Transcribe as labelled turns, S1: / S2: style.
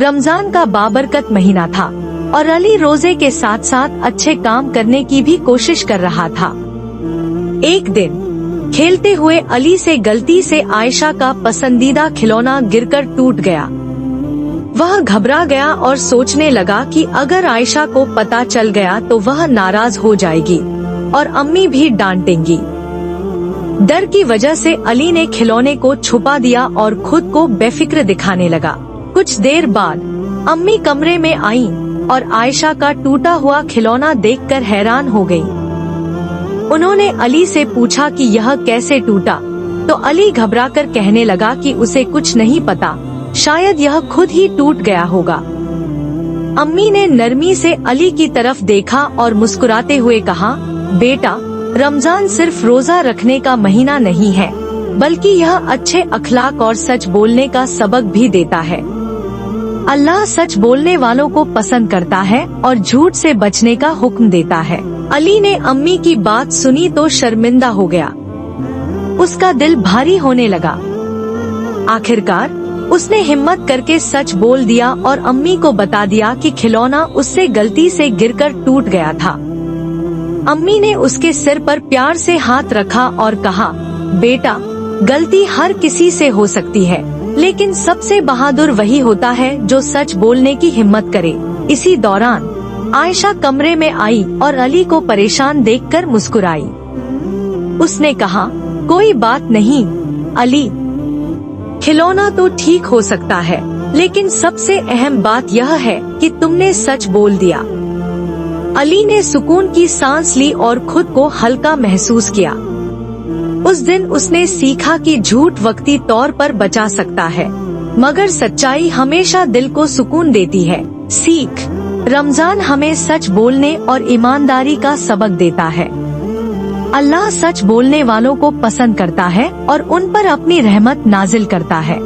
S1: रमजान का बाबरकत महीना था और अली रोजे के साथ साथ अच्छे काम करने की भी कोशिश कर रहा था। एक दिन खेलते हुए अली से गलती से आयशा का पसंदीदा खिलौना गिरकर टूट गया। वह घबरा गया और सोचने लगा कि अगर आयशा को पता चल गया तो वह नाराज हो जाएगी और अम्मी भी डांटेंगी। डर की वजह से अली ने खिलौने को छुपा दिया और खुद को बेफिक्र दिखाने लगा। कुछ देर बाद अम्मी कमरे में आईं और आयशा का टूटा हुआ खिलौना देखकर हैरान हो गईं। उन्होंने अली से पूछा कि यह कैसे टूटा, तो अली घबराकर कहने लगा कि उसे कुछ नहीं पता, शायद यह खुद ही टूट गया होगा। अम्मी ने नरमी से अली की तरफ देखा और मुस्कुराते हुए कहा, बेटा, रमजान सिर्फ रोजा रखने का महीना नहीं है, बल्कि यह अच्छे अखलाक और सच बोलने का सबक भी देता है। अल्लाह सच बोलने वालों को पसंद करता है और झूठ से बचने का हुक्म देता है। अली ने अम्मी की बात सुनी तो शर्मिंदा हो गया। उसका दिल भारी होने लगा। आखिरकार उसने हिम्मत करके सच बोल दिया और अम्मी को बता दिया कि खिलौना उससे गलती से गिरकर टूट गया था। अम्मी ने उसके सिर पर प्यार से हाथ रखा और कहा, बेटा, गलती हर किसी से हो सकती है, लेकिन सबसे बहादुर वही होता है जो सच बोलने की हिम्मत करे। इसी दौरान आयशा कमरे में आई और अली को परेशान देखकर मुस्कुराई। उसने कहा, कोई बात नहीं अली, खिलौना तो ठीक हो सकता है, लेकिन सबसे अहम बात यह है कि तुमने सच बोल दिया। अली ने सुकून की सांस ली और खुद को हल्का महसूस किया। उस दिन उसने सीखा कि झूठ वक्ती तौर पर बचा सकता है, मगर सच्चाई हमेशा दिल को सुकून देती है। सीख: रमजान हमें सच बोलने और ईमानदारी का सबक देता है। अल्लाह सच बोलने वालों को पसंद करता है और उन पर अपनी रहमत नाजिल करता है।